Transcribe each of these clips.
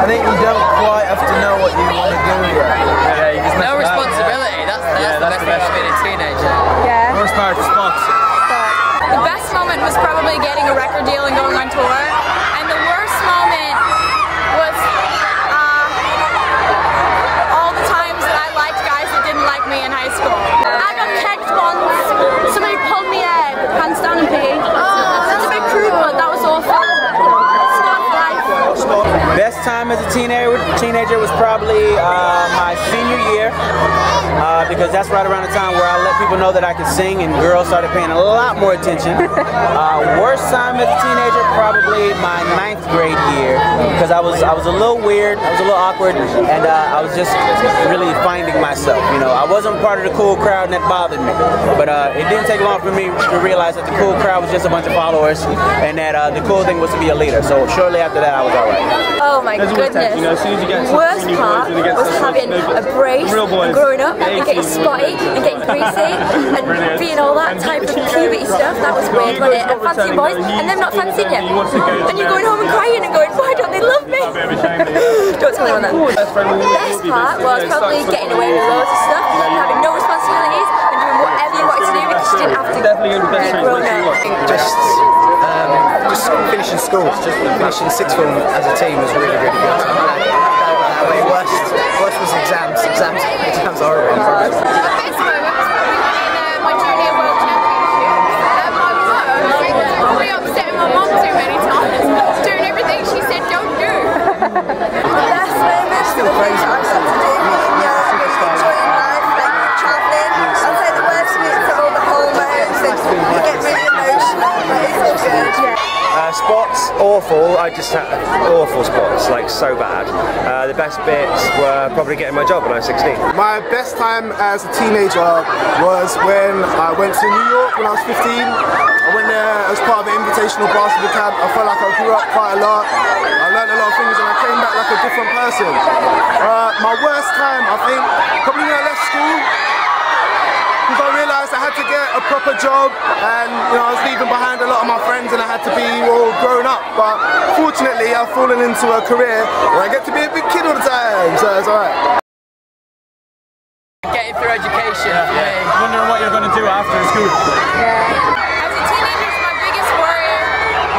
I think you don't quite have to know what you want to do yet. Yeah, you just no responsibility. That's the best thing about being a teenager. Yeah. Worst part is spots. The best moment was probably getting a record deal and going on tour. And the worst moment was all the times that I liked guys that didn't like me in high school. I got kegged once. Somebody pulled me head, hands down in PE. That's a bit crude, but that was awful. Best time as a teenager was probably my senior year, because that's right around the time where I let people know that I could sing and girls started paying a lot more attention. Worst time as a teenager, probably my 9th grade year, because I was a little weird, I was a little awkward, and I was just really finding myself. You know, I wasn't part of the cool crowd and that bothered me, but it didn't take long for me to realize that the cool crowd was just a bunch of followers, and that the cool thing was to be a leader. So shortly after that, I was alright. Oh my goodness. You know, as soon as you get worst part was having a brace and growing up and getting spotty and getting greasy and being all that type of puberty stuff. That was weird, wasn't it? And fancying boys and them not fancying you. And you're going home and crying and going, why don't they love me? Don't tell anyone that. The best part was probably getting away with loads of stuff, having no responsibilities and doing whatever you wanted to do because you didn't have to be grown up. Just finishing school, finishing 6th form as a team was really, really good. Worst was exams. Exams are horrible. The best moment was probably in my junior world championship. I was probably upsetting my mum too many times, doing everything she said don't do. The best moment Still crazy. I got to do, enjoying life, like travelling. I'd say the worst bits are all the hormones and you get really emotional, but it's all good. Spots, awful. I just had awful spots, like so bad. The best bits were probably getting my job when I was 16. My best time as a teenager was when I went to New York when I was 15. I went there as part of an invitational basketball camp. I felt like I grew up quite a lot. I learned a lot of things and I came back like a different person. My worst time, I think, probably when I left school. Because I realised I had to get a proper job and I was leaving behind a lot of my friends and I had to be all grown up, but fortunately I've fallen into a career where I get to be a big kid all the time, so it's alright. Getting through education. Wondering what you're going to do after school. As a teenager, my biggest worry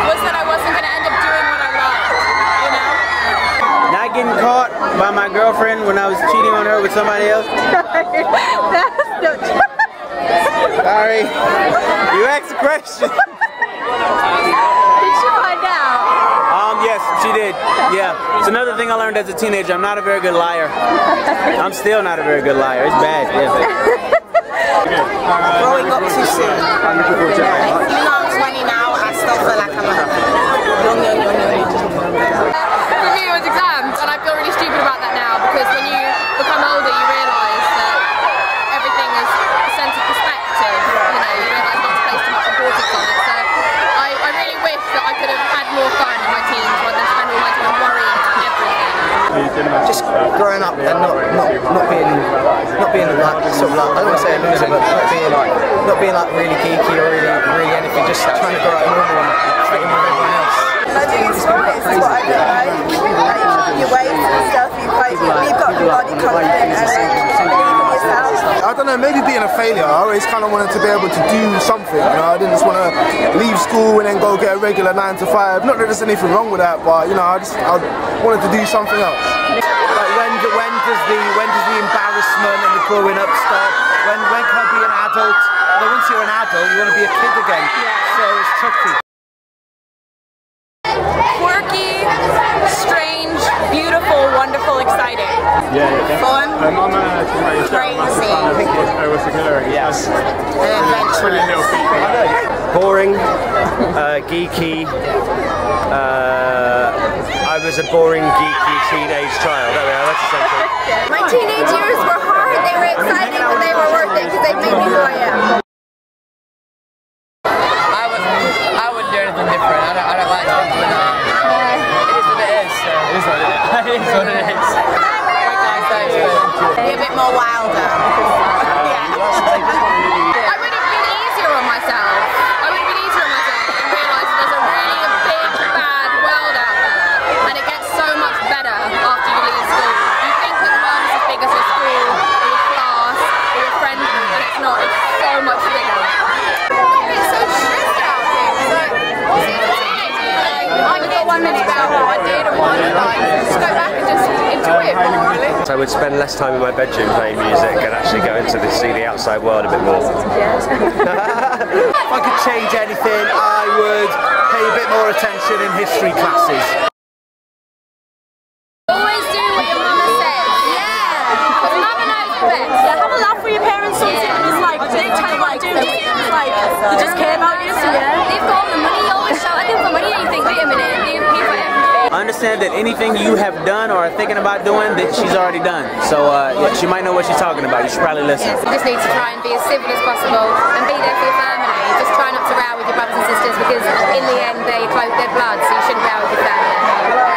was that I wasn't going to end up doing what I loved, you know? Not getting caught by my girlfriend when I was cheating on her with somebody else. That's not true. Sorry. You asked a question. Did she find out? Yes, she did. Yeah. It's another thing I learned as a teenager. I'm not a very good liar. I'm still not a very good liar. It's bad. Yeah. Growing up too soon. Even though I'm 20 now, I still feel like I'm young. For me, it was exams, and I feel really stupid about that now because when you become older, you realise that everything is a sense of perspective. You know, you realise not to place too much importance on it. So I really wish that I could have had more fun in my teens rather than spend all my time worrying about everything. Just growing up and not being like sort of like, I don't want to say a loser, but not being like really geeky or really anything. Just trying to grow up normal and fit in with everyone else. Learning is what I don't like your weight and stuff. You've got body confidence and believe in yourself. I don't know, maybe being a failure, I always kind of wanted to be able to do something, you know, I didn't just want to leave school and then go get a regular 9 to 5, not that there's anything wrong with that, but you know, I wanted to do something else. Like when does the embarrassment and the growing up stop? When can I be an adult? Well, once you're an adult, you want to be a kid again, so it's tricky. Quirky, strange, beautiful, wonderful, exciting. Fun, crazy, Yes. and adventurous. Boring, geeky. I was a boring, geeky teenage child. That's essentially. My teenage years were hard, they were exciting, but they were worth it because they made me who I am. I wouldn't do anything different. I don't like things with that. It is what it is. So. It is what it is. It is what it is. Be a bit more wilder. Yeah. I would have been easier on myself. And realised there's a really big, bad world out there. And it gets so much better. minute about what I did and what I like. Just go back and just enjoy it more, really. So I would spend less time in my bedroom playing music and actually go into see the outside world a bit more. If I could change anything, I would pay a bit more attention in history classes. Always do what your mama says. Yeah. Because mama knows best. Yeah, have a laugh with your parents sometimes. It's like, they tell you what to do. It's like, they just care about you. So yeah. They've got all the money. You always shout at them for money and you think, wait a minute, you for everything. Understand that anything you have done or are thinking about doing, that she's already done. So yeah, she might know what she's talking about. You should probably listen. You just need to try and be as civil as possible and be there for your family. Just try not to row with your brothers and sisters because in the end they're their blood, so you shouldn't row with your family.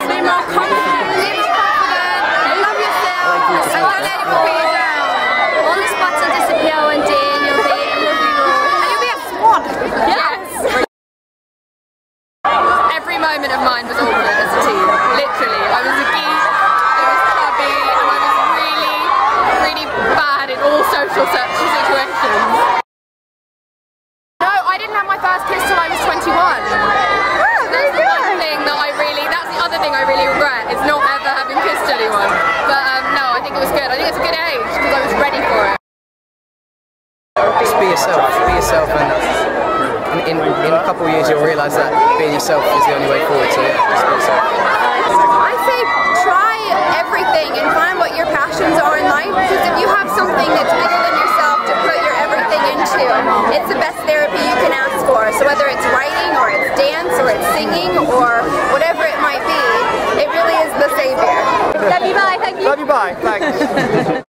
Be more confident. Be more confident. Love yourself. And don't let it pull you down. All the spots will disappear one day and you'll be a lovely role. And you'll be a swan. Yes. Every moment of mine was awkward as a teen. Literally. I was a geek, I was chubby, and I was really, really bad in all social situations. No, I didn't have my first kiss till I was 21. That's the one thing that that's the other thing I really regret, is not ever having kissed anyone. But no, I think it was good. I think it's a good age, because I was ready for it. Just be yourself, and in a couple of years you'll realise that being yourself is the only way forward, so yeah, just be yourself. I say try everything and find what your passions are in life, because if you have something that's bigger than yourself to put your everything into, it's the best therapy you can ask for. So whether it's writing or it's dance or it's singing or whatever it might be, it really is the savior. Love you, bye, thank you. Love you, bye, thanks.